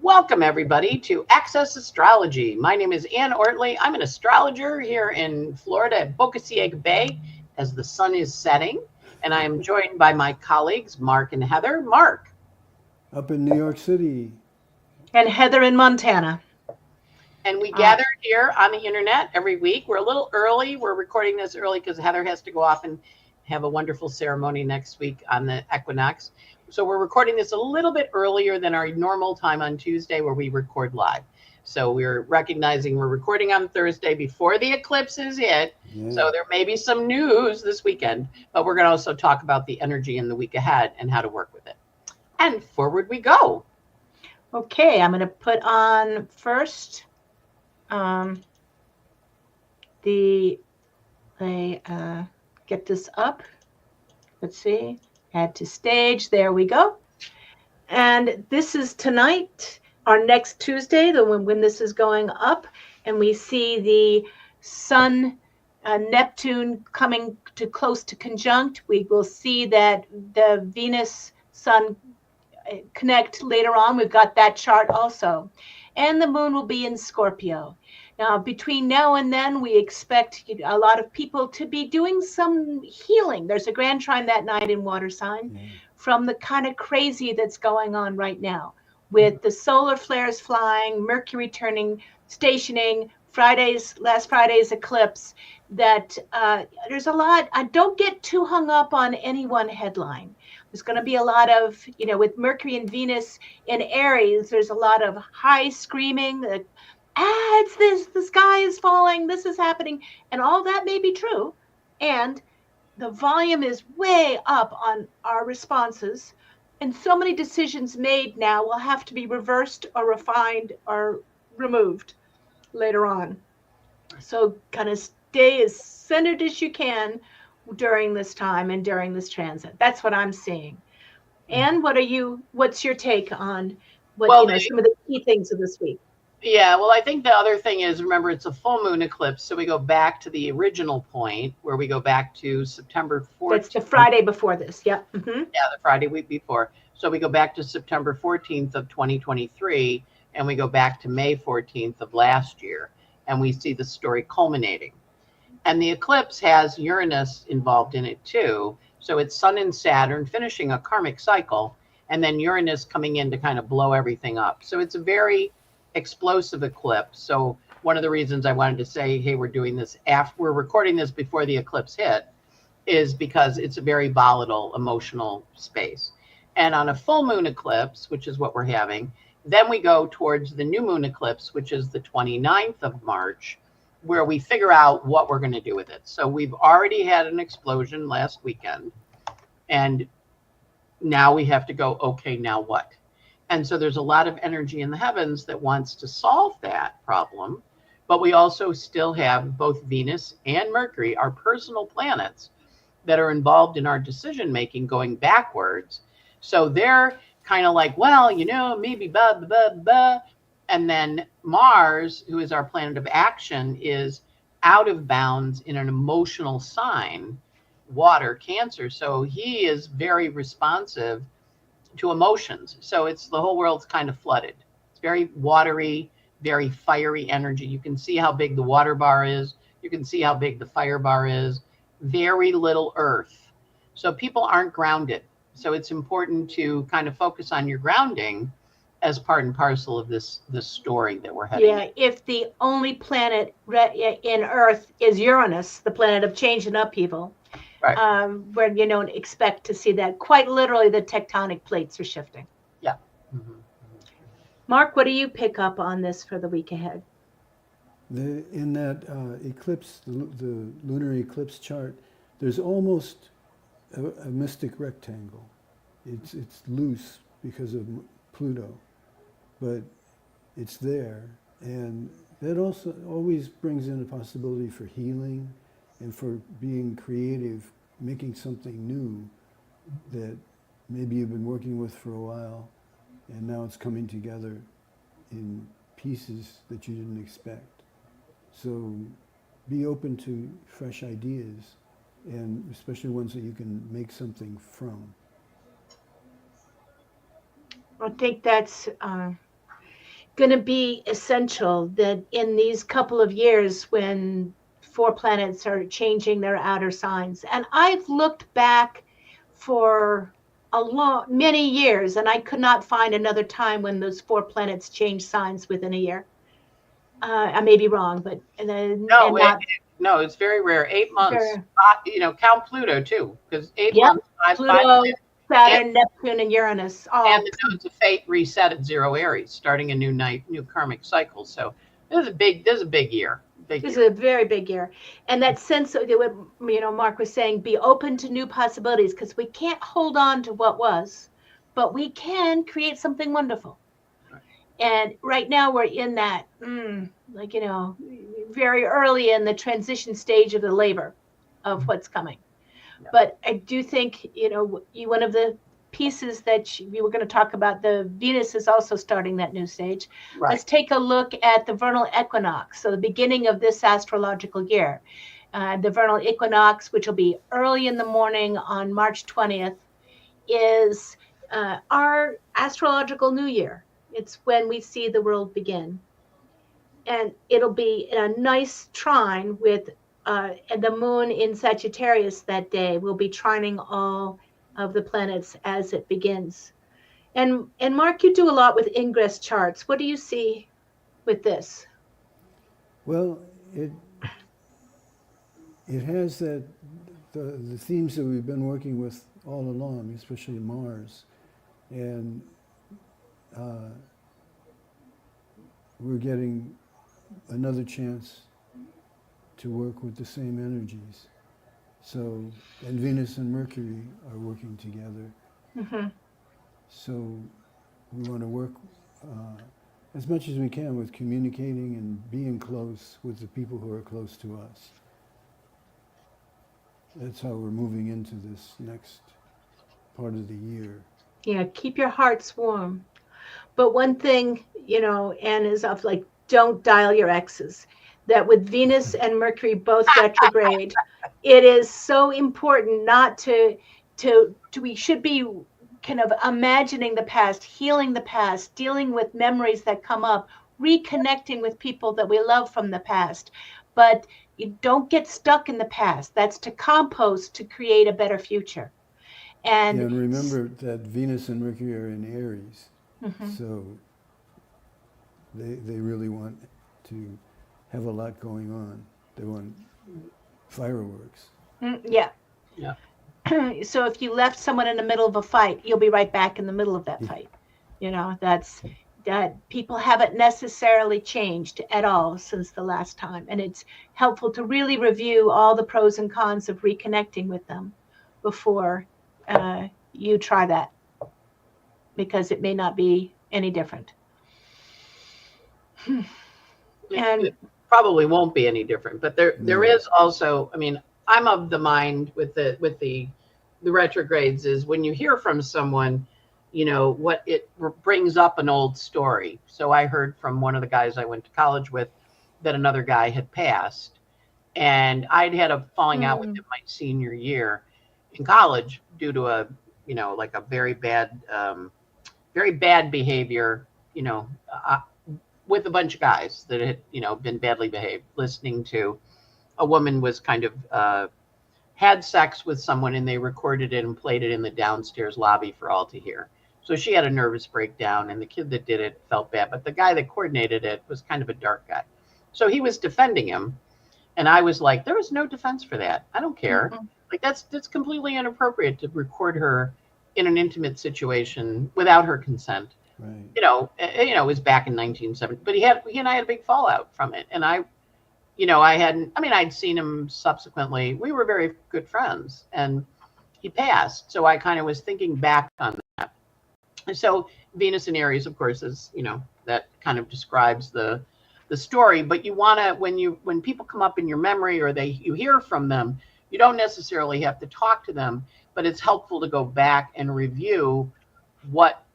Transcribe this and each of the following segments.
Welcome, everybody, to Access Astrology. My name is Ann Ortley. I'm an astrologer here in Florida at Boca Ciega Bay as the sun is setting. And I am joined by my colleagues, Mark and Heather. Mark. Up in New York City. And Heather in Montana. And we gather here on the internet every week. We're a little early. We're recording this early because Heather has to go off and have a wonderful ceremony next week on the equinox. So we're recording this a little bit earlier than our normal time on Tuesday where we record live. So we're recognizing we're recording on Thursday before the eclipse is hit. Yeah. So there may be some news this weekend, but we're going to also talk about the energy in the week ahead and how to work with it. And forward we go. Okay, I'm going to put on first get this up. Let's see. Add to stage. There we go. And this is tonight, our next Tuesday, when this is going up, and we see the Sun, Neptune coming to close to conjunct. We will see that the Venus Sun connect later on. We've got that chart also. And the moon will be in Scorpio. Now, between now and then, we expect a lot of people to be doing some healing. There's a grand trine that night in water sign from the kind of crazy that's going on right now with the solar flares flying, Mercury turning, stationing, last Friday's eclipse, that there's a lot. Don't get too hung up on any one headline. There's going to be a lot of, with Mercury and Venus in Aries, there's a lot of high screaming, it's this, the sky is falling, this is happening, and all that may be true. And the volume is way up on our responses. And so many decisions made now will have to be reversed or refined or removed later on. So kind of stay as centered as you can during this time and during this transit. That's what I'm seeing. And what's your take on some of the key things of this week? Yeah, well, I think the other thing is, remember, it's a full moon eclipse. So we go back to the original point where we go back to September 14th. That's the Friday before this. Yeah. Mm-hmm. Yeah, the Friday week before. So we go back to September 14th of 2023, and we go back to May 14th of last year, and we see the story culminating. And the eclipse has Uranus involved in it too. So it's Sun and Saturn finishing a karmic cycle, and then Uranus coming in to kind of blow everything up. So it's a very explosive eclipse. So one of the reasons I wanted to say, hey, we're doing this we're recording this before the eclipse hit, is because it's a very volatile emotional space. And on a full moon eclipse, which is what we're having, then we go towards the new moon eclipse, which is the 29th of March, where we figure out what we're going to do with it. So we've already had an explosion last weekend, and now we have to go, okay, now what? And so there's a lot of energy in the heavens that wants to solve that problem, but we also still have both Venus and Mercury, our personal planets, that are involved in our decision making going backwards. So they're kind of like, well, maybe blah, blah, blah, blah. And then Mars, who is our planet of action, is out of bounds in an emotional sign, water, Cancer. So he is very responsive to emotions. So it's the whole world's kind of flooded. It's very watery, very fiery energy. You can see how big the water bar is. You can see how big the fire bar is. Very little earth. So people aren't grounded. So it's important to kind of focus on your grounding as part and parcel of this story that we're heading. Yeah, if the only planet in Earth is Uranus, the planet of change and upheaval, right. Where you don't expect to see that. Quite literally, the tectonic plates are shifting. Yeah. Mm-hmm. Mark, what do you pick up on this for the week ahead? In that eclipse, the lunar eclipse chart, there's almost a mystic rectangle. It's loose because of Pluto, but it's there, and that also always brings in a possibility for healing and for being creative, making something new that maybe you've been working with for a while, and now it's coming together in pieces that you didn't expect. So be open to fresh ideas, and especially ones that you can make something from. I think that's going to be essential that in these couple of years when 4 planets are changing their outer signs. And I've looked back for many years, and I could not find another time when those 4 planets change signs within a year. I may be wrong, but No, no, it's very rare. 8 months. Very, Count Pluto too, because eight yep. months, five Pluto, planets, Saturn, Neptune, and Uranus. and the nodes of fate reset at 0 Aries, starting a new karmic cycle. So this is a big year. This is a very big year. And that sense of what Mark was saying, be open to new possibilities, because we can't hold on to what was, but we can create something wonderful. Right. And right now we're in that, very early in the transition stage of the labor of what's coming. Yeah. But I do think, one of the pieces that we were going to talk about, the Venus is also starting that new stage. Right. Let's take a look at the vernal equinox, so the beginning of this astrological year. The vernal equinox, which will be early in the morning on March 20th, is our astrological new year. It's when we see the world begin. And it'll be in a nice trine with the moon in Sagittarius that day. We'll be trining all of the planets as it begins. And Mark, you do a lot with ingress charts. What do you see with this? Well, it has the themes that we've been working with all along, especially Mars. And we're getting another chance to work with the same energies. So, and Venus and Mercury are working together. Mm-hmm. So we want to work as much as we can with communicating and being close with the people who are close to us. That's how we're moving into this next part of the year. Yeah, keep your hearts warm. But one thing, Anne, is of don't dial your exes. That with Venus and Mercury both retrograde, it is so important not to we should be kind of imagining the past, healing the past, dealing with memories that come up, reconnecting with people that we love from the past. But you don't get stuck in the past. That's to compost to create a better future. And remember that Venus and Mercury are in Aries. Mm-hmm. So they really want to have a lot going on. They want fireworks. Yeah. Yeah. So if you left someone in the middle of a fight, you'll be right back in the middle of that fight. That people haven't necessarily changed at all since the last time. And it's helpful to really review all the pros and cons of reconnecting with them before you try that, because it may not be any different. And it probably won't be any different, but there is also, I'm of the mind with the retrogrades is when you hear from someone, what it brings up an old story. So I heard from one of the guys I went to college with that another guy had passed, and I'd had a falling out with him my senior year in college due to a very bad behavior, with a bunch of guys that had, been badly behaved, listening to a woman was kind of had sex with someone, and they recorded it and played it in the downstairs lobby for all to hear. So she had a nervous breakdown, and the kid that did it felt bad, but the guy that coordinated it was kind of a dark guy. So he was defending him, and I was like, there was no defense for that. I don't care. Mm-hmm. That's completely inappropriate to record her in an intimate situation without her consent. Right. It was back in 1970, but he and I had a big fallout from it. And I'd seen him subsequently. We were very good friends, and he passed. So I kind of was thinking back on that. And so Venus in Aries, of course, is, that kind of describes the story, but you want to, when people come up in your memory or you hear from them, you don't necessarily have to talk to them, but it's helpful to go back and review what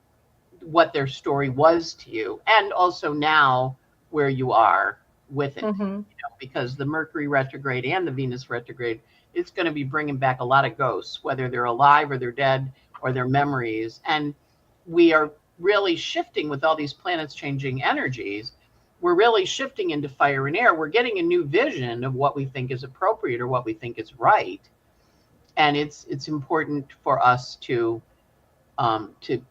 their story was to you, and also now where you are with it. Mm-hmm. Because the Mercury retrograde and the Venus retrograde, it's going to be bringing back a lot of ghosts, whether they're alive or they're dead or their memories. And we are really shifting with all these planets changing energies. We're really shifting into fire and air. We're getting a new vision of what we think is appropriate or what we think is right. And it's important for us to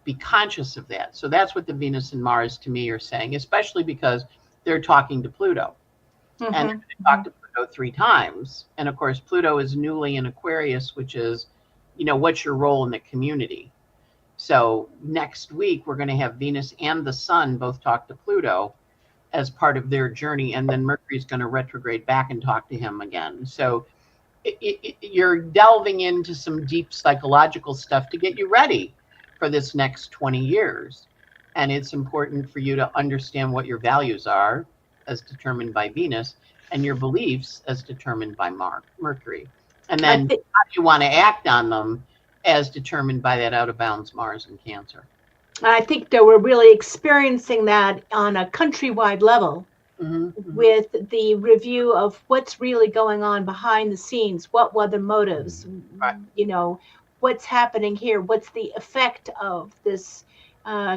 be conscious of that. So that's what the Venus and Mars to me are saying, especially because they're talking to Pluto. Mm-hmm. And they're going to talk to Pluto 3 times. And of course, Pluto is newly in Aquarius, which is, what's your role in the community? So next week, we're going to have Venus and the Sun both talk to Pluto as part of their journey. And then Mercury's going to retrograde back and talk to him again. So you're delving into some deep psychological stuff to get you ready for this next 20 years. And it's important for you to understand what your values are as determined by Venus and your beliefs as determined by Mercury. And then how do you want to act on them as determined by that out of bounds Mars and Cancer. I think that we're really experiencing that on a countrywide level. Mm-hmm. With the review of what's really going on behind the scenes, what were the motives, right. What's happening here, what's the effect of this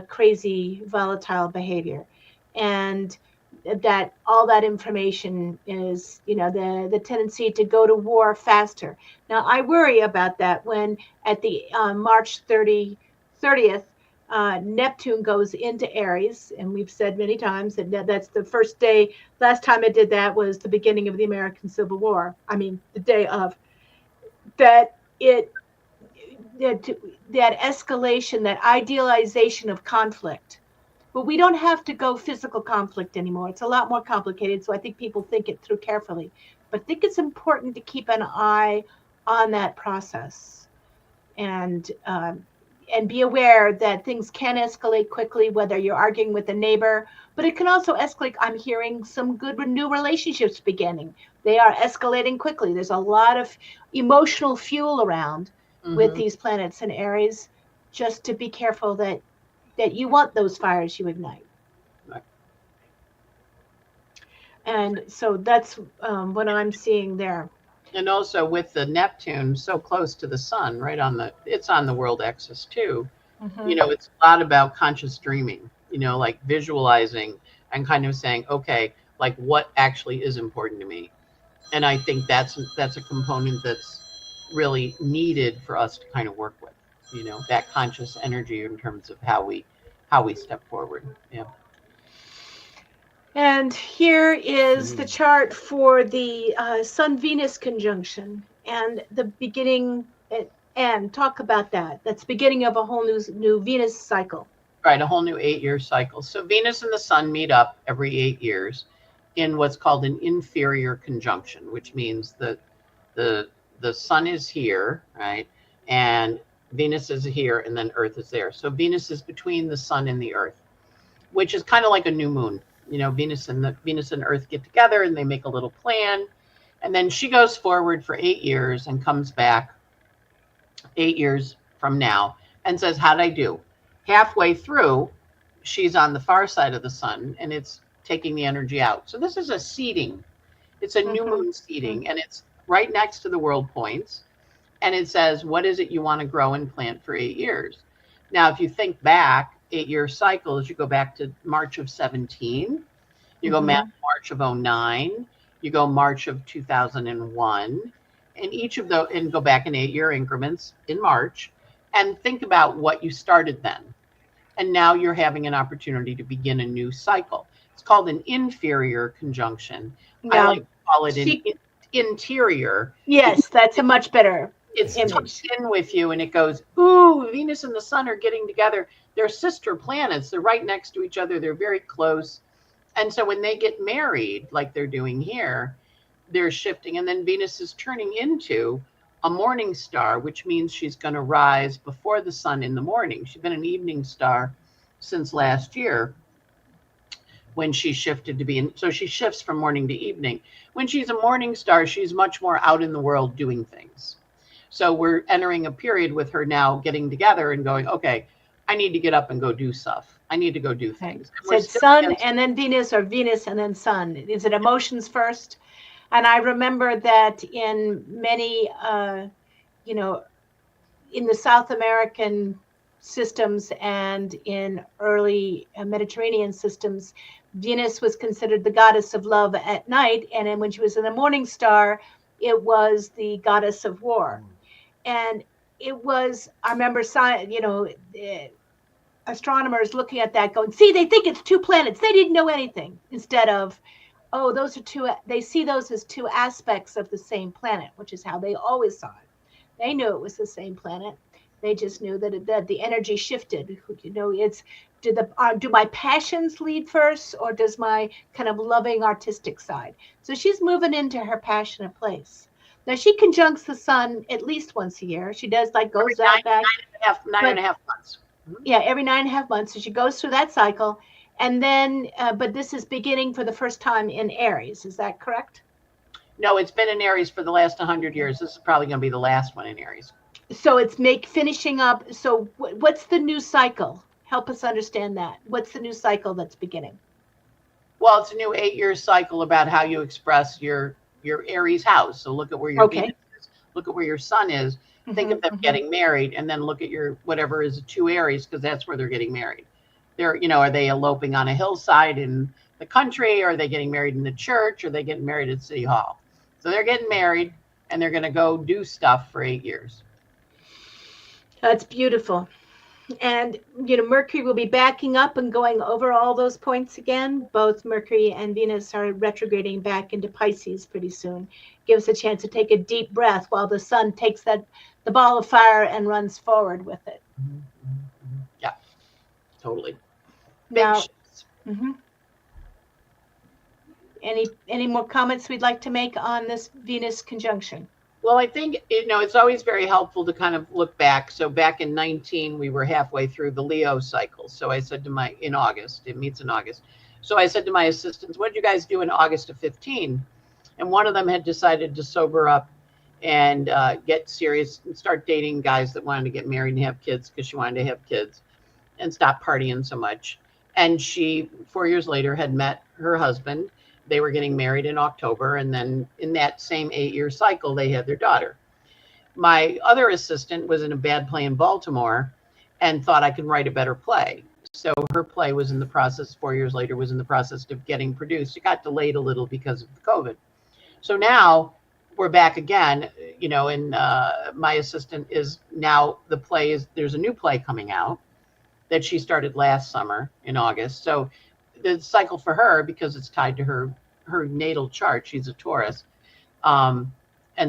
crazy volatile behavior, and that all that information is the tendency to go to war faster. Now I worry about that when at the March 30th Neptune goes into Aries, and we've said many times that that's the first day. Last time it did that was the beginning of the American Civil War. I mean, the day of that. That escalation, that idealization of conflict. But we don't have to go physical conflict anymore. It's a lot more complicated. So I think people think it through carefully. But I think it's important to keep an eye on that process, and be aware that things can escalate quickly, whether you're arguing with a neighbor, but it can also escalate. I'm hearing some good new relationships beginning. They are escalating quickly. There's a lot of emotional fuel around with these planets in Aries, just to be careful that you want those fires you ignite. Right. And so that's what I'm seeing there. And also with the Neptune so close to the Sun, right it's on the world axis too. Mm-hmm. It's a lot about conscious dreaming, like visualizing and kind of saying, okay, like what actually is important to me. And I think that's a component that's really needed for us to kind of work with, that conscious energy in terms of how we step forward. Yeah. And here is the chart for the Sun-Venus conjunction and the beginning, and talk about that. That's the beginning of a whole new Venus cycle. Right, a whole new 8-year cycle. So Venus and the Sun meet up every 8 years in what's called an inferior conjunction, which means that the Sun is here, right? And Venus is here, and then Earth is there. So Venus is between the Sun and the Earth, which is kind of like a new moon. Venus and Earth get together and they make a little plan. And then she goes forward for 8 years and comes back 8 years from now and says, how'd I do? Halfway through, she's on the far side of the Sun and it's taking the energy out. So this is a seeding. It's a new moon seeding, and it's right next to the world points. And it says, what is it you want to grow and plant for 8 years? Now, if you think back, 8-year cycles, you go back to March of 17, you go March of 09, you go March of 2001, and each of those, and go back in 8-year increments in March, and think about what you started then. And now you're having an opportunity to begin a new cycle. It's called an inferior conjunction. I like to call it an interior. Yes, that's a much better It's tucked in with you, and it goes, ooh, Venus and the Sun are getting together. They're sister planets. They're right next to each other. They're very close. And so when they get married, like they're doing here, they're shifting. And then Venus is turning into a morning star, which means she's going to rise before the Sun in the morning. She's been an evening star since last year when she shifted to be so she shifts from morning to evening. When she's a morning star, she's much more out in the world doing things. So we're entering a period with her now getting together and going, okay, I need to get up and go do stuff. I need to go do things. So it's Sun and then Venus, or Venus and then Sun. Is it emotions first? And I remember that in many, in the South American systems and in early Mediterranean systems, Venus was considered the goddess of love at night, and then when she was in the morning star, it was the goddess of war. And it was, I remember, astronomers looking at that going, see, they think it's two planets. They didn't know anything. Instead of, oh, those are two, they see those as two aspects of the same planet, which is how they always saw it. They knew it was the same planet. They just knew that the energy shifted. It's do my passions lead first, or does my kind of loving artistic side? So she's moving into her passionate place. Now she conjuncts the sun at least once a year. She does like goes Every out back. nine and a half months. Yeah, every 9.5 months. So she goes through that cycle. And then, but this is beginning for the first time in Aries. Is that correct? No, it's been in Aries for the last 100 years. This is probably going to be the last one in Aries. So it's finishing up. So what's the new cycle? Help us understand that. What's the new cycle that's beginning? Well, it's a new 8-year cycle about how you express your Aries house. So look at where your Venus is. Look at where your sun is. Think of them getting married, and then look at your whatever is 2 Aries, because that's where they're getting married. They're, are they eloping on a hillside in the country? Or are they getting married in the church? Or are they getting married at City Hall? So they're getting married, and they're going to go do stuff for 8 years. That's beautiful. And, Mercury will be backing up and going over all those points again. Both Mercury and Venus are retrograding back into Pisces pretty soon. Give us a chance to take a deep breath while the sun takes the ball of fire and runs forward with it. Yeah, totally. Now, any more comments we'd like to make on this Venus conjunction? Well, I think, it's always very helpful to kind of look back. So back in 19, we were halfway through the Leo cycle. So I said in August, it meets in August. So I said to my assistants, what did you guys do in August of 15? And one of them had decided to sober up and get serious and start dating guys that wanted to get married and have kids, because she wanted to have kids and stop partying so much. And she, 4 years later, had met her husband. They were getting married in October, and then in that same 8-year cycle, they had their daughter. My other assistant was in a bad play in Baltimore and thought I could write a better play. So her play was in the process, 4 years later, was in the process of getting produced. It got delayed a little because of COVID. So now we're back again, and my assistant is now, there's a new play coming out that she started last summer in August. So the cycle for her, because it's tied to her natal chart, she's a Taurus. And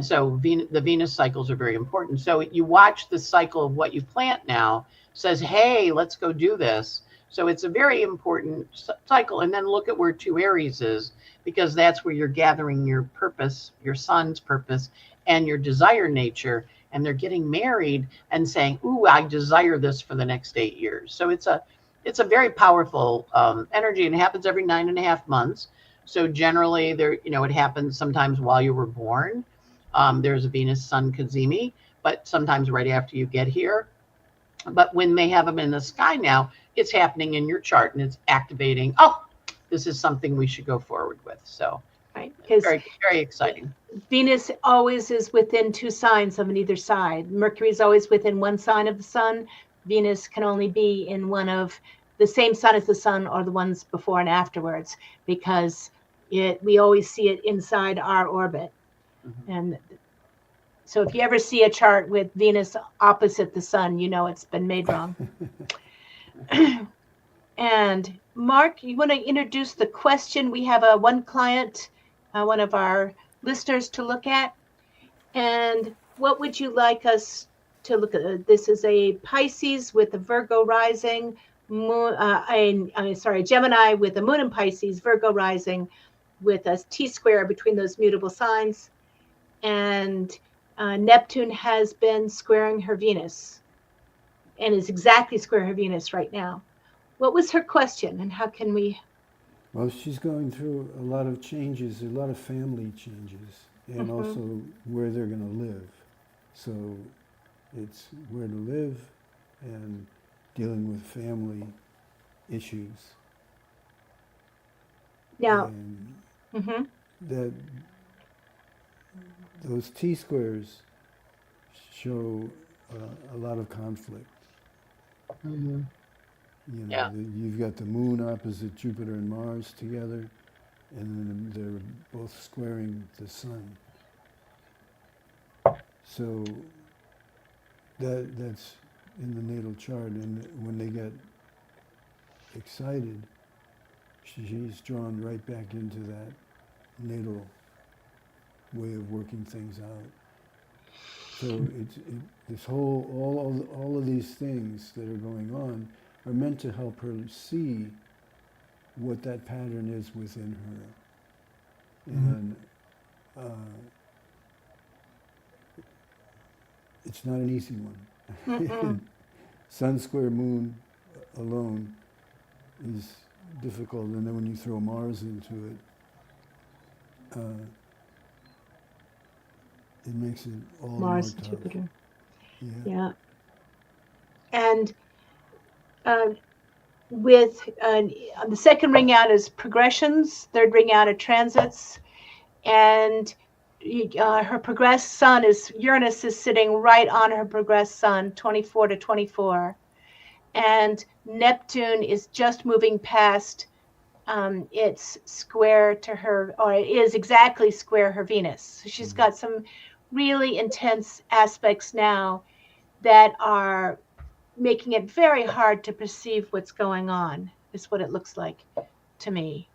so the Venus cycles are very important. So you watch the cycle of what you plant now, says, hey, let's go do this. So it's a very important cycle. And then look at where 2 Aries is, because that's where you're gathering your purpose, your son's purpose, and your desire nature. And they're getting married and saying, ooh, I desire this for the next 8 years. So it's a very powerful energy, and it happens every 9.5 months. So generally it happens sometimes while you were born. There's a Venus Sun Cazimi, but sometimes right after you get here. But when they have them in the sky now, it's happening in your chart, and it's activating, oh, this is something we should go forward with. So right, it's very, very exciting. Venus always is within 2 signs on either side. Mercury is always within 1 sign of the sun. Venus can only be in one of the same sign as the sun, or the ones before and afterwards, because we always see it inside our orbit. And so if you ever see a chart with Venus opposite the sun, it's been made wrong. And Mark, you want to introduce the question? We have one client, one of our listeners, to look at. And what would you like us to look at? This is a Pisces with a Virgo rising, Gemini with a moon in Pisces, Virgo rising, with a T-square between those mutable signs. And Neptune has been squaring her Venus, and is exactly square her Venus right now. What was her question, and how can we? Well, she's going through a lot of changes, a lot of family changes, and also where they're going to live. So it's where to live and dealing with family issues. Now, and that those T-squares show a lot of conflict. Mhm. You know, Yeah. you've got the moon opposite Jupiter and Mars together, and then they're both squaring the sun. So that's in the natal chart, and when they get excited, she's drawn right back into that natal way of working things out. So this whole all of these things that are going on are meant to help her see what that pattern is within her, Mhm. and uh, it's not an easy Mm-mm. one. Sun square moon alone is difficult, and then when you throw Mars into it makes it all the more Mars and tough. Jupiter. Yeah. Yeah. And uh, with the second ring out is progressions, third ring out are transits, and her progressed sun is Uranus is sitting right on her progressed sun, 24 to 24, and Neptune is just moving past. It's square to her, or it is exactly square her Venus. So she's got some really intense aspects now that are making it very hard to perceive what's going on, is what it looks like to me.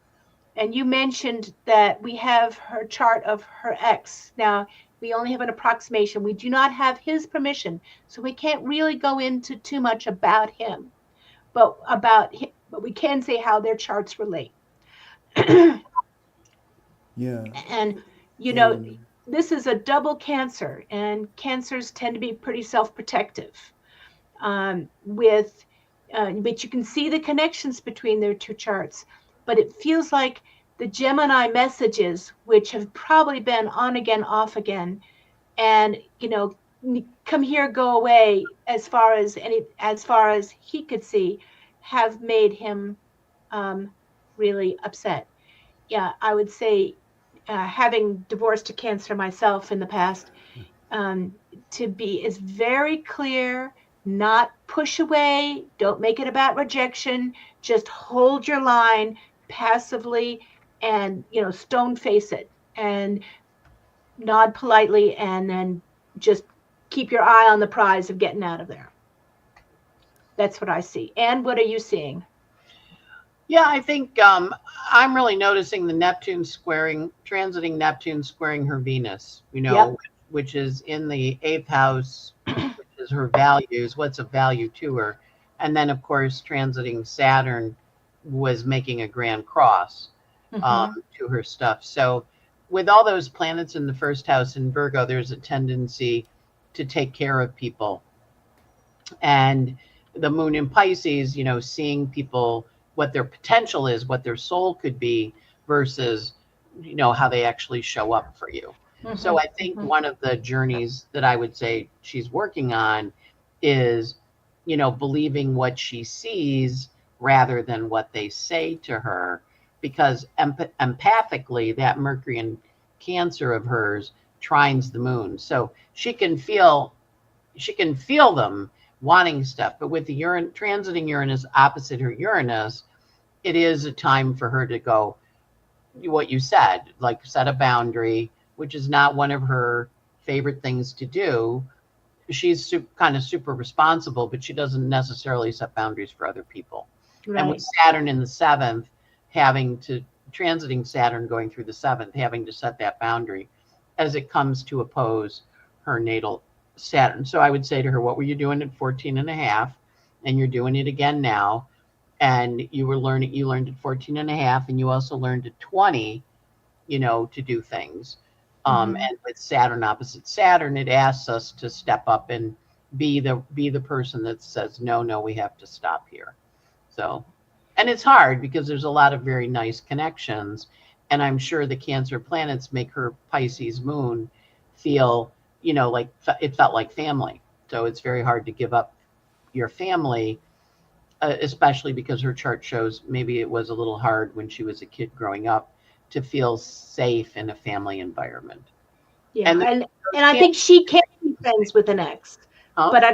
And you mentioned that we have her chart of her ex. Now, we only have an approximation. We do not have his permission, so we can't really go into too much about him. But we can say how their charts relate. Yeah. And you know, And this is a double Cancer, and cancers tend to be pretty self-protective. With but you can see the connections between their two charts. But it feels like the Gemini messages, which have probably been on again, off again, and come here, go away, as far as he could see, have made him really upset. Yeah, I would say, having divorced a Cancer myself in the past, um, to be is very clear, not push away, don't make it about rejection, just hold your line passively, and stone face it, and nod politely, and then just keep your eye on the prize of getting out of there. That's what I see. And what are you seeing? Yeah, I think I'm really noticing the Neptune squaring, transiting Neptune squaring her Venus, Yep. which is in the eighth house, which is her values, what's of value to her. And then, of course, transiting Saturn was making a grand cross Mm-hmm. to her stuff. So, with all those planets in the first house in Virgo, there's a tendency to take care of people. And the moon in Pisces, seeing people, what their potential is, what their soul could be, versus how they actually show up for you. Mm-hmm. So I think Mm-hmm. one of the journeys that I would say she's working on is believing what she sees rather than what they say to her, because empathically that Mercury and Cancer of hers trines the moon, so she can feel them wanting stuff. But with the transiting Uranus opposite her Uranus, it is a time for her to go, what you said, like set a boundary, which is not one of her favorite things to do. She's kind of super responsible, but she doesn't necessarily set boundaries for other people. And with Right. Saturn in the seventh, having to transiting Saturn going through the seventh, having to set that boundary as it comes to oppose her natal Saturn. So I would say to her, what were you doing at 14 and a half? And you're doing it again now. And you learned at 14 and a half, and you also learned at 20, to do things. Mm-hmm. And with Saturn opposite Saturn, it asks us to step up and be the person that says, no, no, we have to stop here. So, and it's hard because there's a lot of very nice connections. And I'm sure the Cancer planets make her Pisces moon feel, like it felt like family. So it's very hard to give up your family, especially because her chart shows maybe it was a little hard when she was a kid growing up to feel safe in a family environment. Yeah, And and those I Cancer think she can be friends with an ex. Huh? but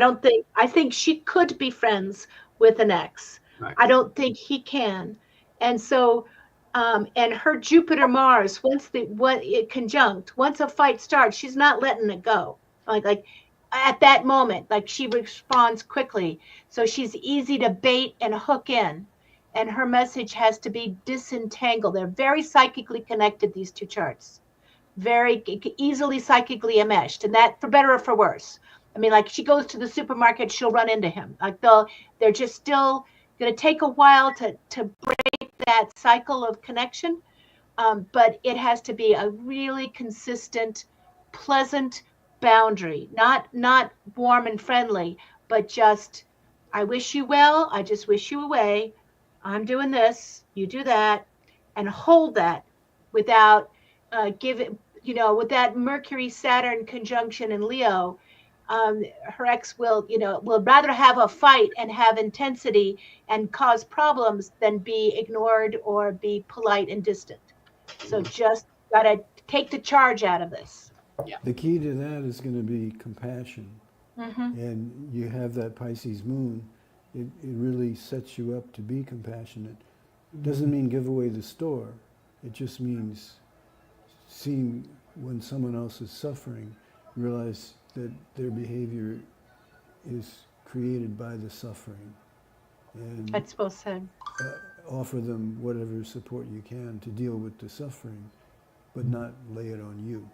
I think she could be friends with an ex. Right. I don't think he can. And so, and her Jupiter Mars, once it conjunct, once a fight starts, she's not letting it go. Like at that moment, like she responds quickly. So she's easy to bait and hook in. And her message has to be disentangled. They're very psychically connected, these two charts, very easily psychically enmeshed, and that for better or for worse. I mean, like she goes to the supermarket, she'll run into him. Like they're just still going to take a while to break that cycle of connection, but it has to be a really consistent, pleasant boundary, not warm and friendly, but just I wish you well. I just wish you away. I'm doing this. You do that, and hold that without giving. With that Mercury Saturn conjunction in Leo, her ex will rather have a fight and have intensity and cause problems than be ignored or be polite and distant. So just gotta take the charge out of this. The key to that is going to be compassion. Mm-hmm. And you have that Pisces moon, it really sets you up to be compassionate. It doesn't mean give away the store. It just means seeing when someone else is suffering, realize that their behavior is created by the suffering. And That's well said. offer them whatever support you can to deal with the suffering, but not lay it on you.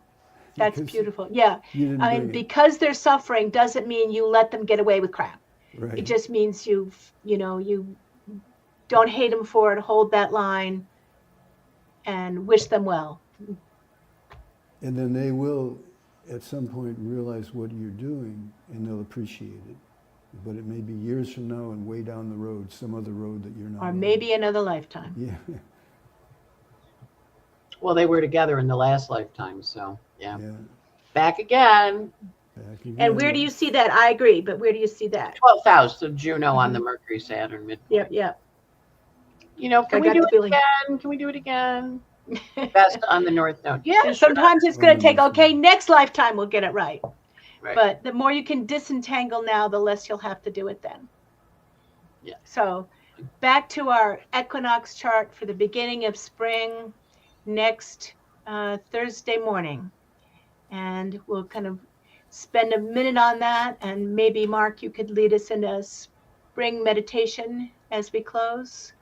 That's Because beautiful. Yeah. you didn't I bring mean, it. because they're suffering doesn't mean you let them get away with crap. Right. It just means you don't hate them for it, hold that line, and wish them well. And then they will, at some point, realize what you're doing, and they'll appreciate it. But it may be years from now and way down the road, some other road that you're not Or on. maybe another lifetime. Yeah. Well, they were together in the last lifetime, so yeah. Yeah. Back again. Back again. And where do you see that? I agree, but where do you see that? 12th house of Juno on the Mercury Saturn midpoint. Yep. Can I we got do the it feeling. again? Can we do it again? Best on the North Node. Yeah, And sure. sometimes it's going to take, okay, next lifetime we'll get it right. Right. But the more you can disentangle now, the less you'll have to do it then. Yeah. So back to our equinox chart for the beginning of spring next Thursday morning. And we'll kind of spend a minute on that. And maybe, Mark, you could lead us in a spring meditation as we close.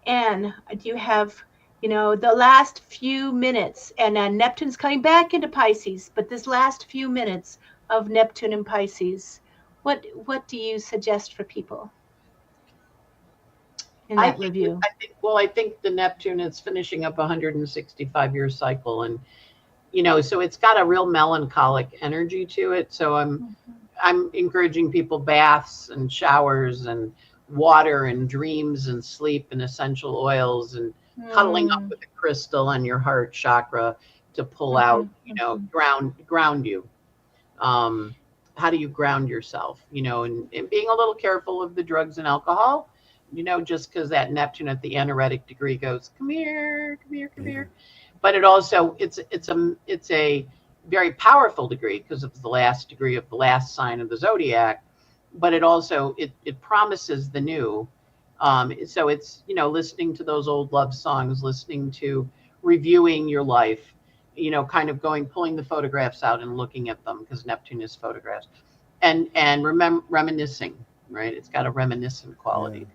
And do you have, the last few minutes, and Neptune's coming back into Pisces, but this last few minutes of Neptune and Pisces, what do you suggest for people in that review? I think the Neptune is finishing up a 165-year cycle, and so it's got a real melancholic energy to it. So I'm encouraging people baths and showers and water and dreams and sleep and essential oils and cuddling up with a crystal on your heart chakra to pull out, ground you. How do you ground yourself? And being a little careful of the drugs and alcohol, just because that Neptune at the anoretic degree goes, come here. But it also, it's a very powerful degree because it's the last degree of the last sign of the zodiac. But it also, it promises the new. So it's, listening to those old love songs, listening to reviewing your life, kind of pulling the photographs out and looking at them because Neptune is photographs and reminiscing, right? It's got a reminiscent quality to it.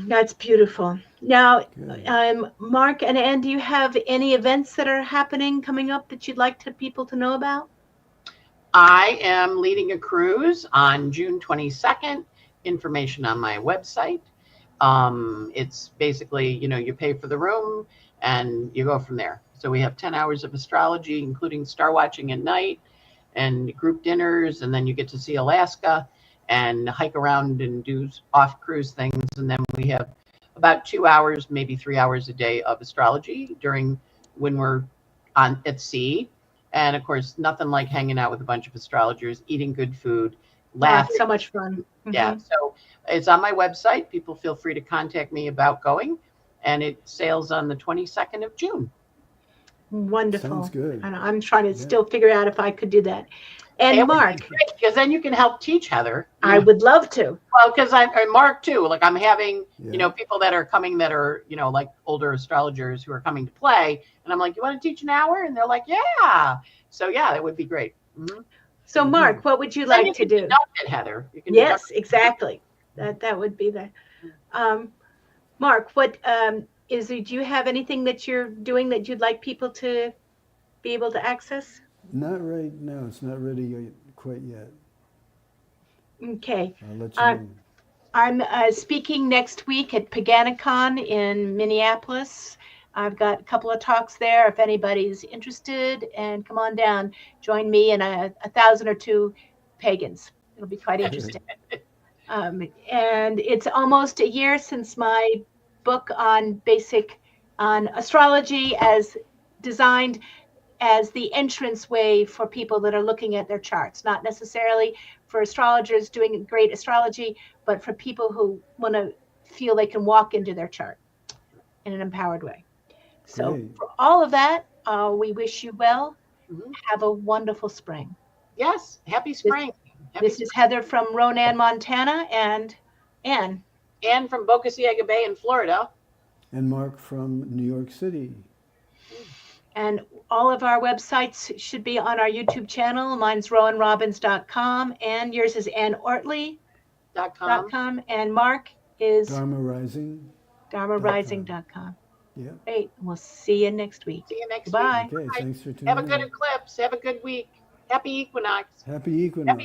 That's beautiful. Now, Mark and Ann, do you have any events that are happening coming up that you'd like people to know about? I am leading a cruise on June 22nd. Information on my website. It's basically, you pay for the room and you go from there. So we have 10 hours of astrology, including star watching at night and group dinners. And then you get to see Alaska and hike around and do off cruise things. And then we have about 2 hours, maybe 3 hours a day of astrology when we're at sea. And of course, nothing like hanging out with a bunch of astrologers, eating good food, laughing. So much fun. Yeah. So it's on my website. People feel free to contact me about going. And it sails on the 22nd of June. Wonderful. Sounds good. And I'm trying to Yeah. still figure out if I could do that. And It would be Mark, great, because then you can help teach, Heather. I would love to. Well, because and Mark too. Like, I'm having, Yeah. people that are coming that are, like older astrologers who are coming to play, and I'm like, you want to teach an hour? And they're like, yeah. So yeah, that would be great. Mhm. So, Mark, what would you like you to can do? deduct it, Heather. You can Yes, deduct exactly. That would be the. Mark, what do you have anything that you're doing that you'd like people to be able to access? Not right now. It's not ready quite yet. Okay. I'll let you know. I'm speaking next week at Paganicon in Minneapolis. I've got a couple of talks there. If anybody's interested, and come on down, join me and a 1,000 or 2 pagans. It'll be quite interesting. And it's almost a year since my book on astrology as designed as the entrance way for people that are looking at their charts, not necessarily for astrologers doing great astrology, but for people who want to feel they can walk into their chart in an empowered way. So Great. for all of that, we wish you well. Mhm. Have a wonderful spring. Yes. Happy spring. This is Heather from Ronan, Montana, and Ann. And from Boca Ciega Bay in Florida. And Mark from New York City. And all of our websites should be on our YouTube channel. Mine's rowanrobbins.com, and yours is AnnOrtley.com, and Mark is Dharma Rising. dharmarising.com. Yeah. Great. We'll see you next week. See you next Bye. week. Okay. Bye. Thanks for tuning Have a in. good eclipse. Have a good week. Happy equinox. Happy equinox.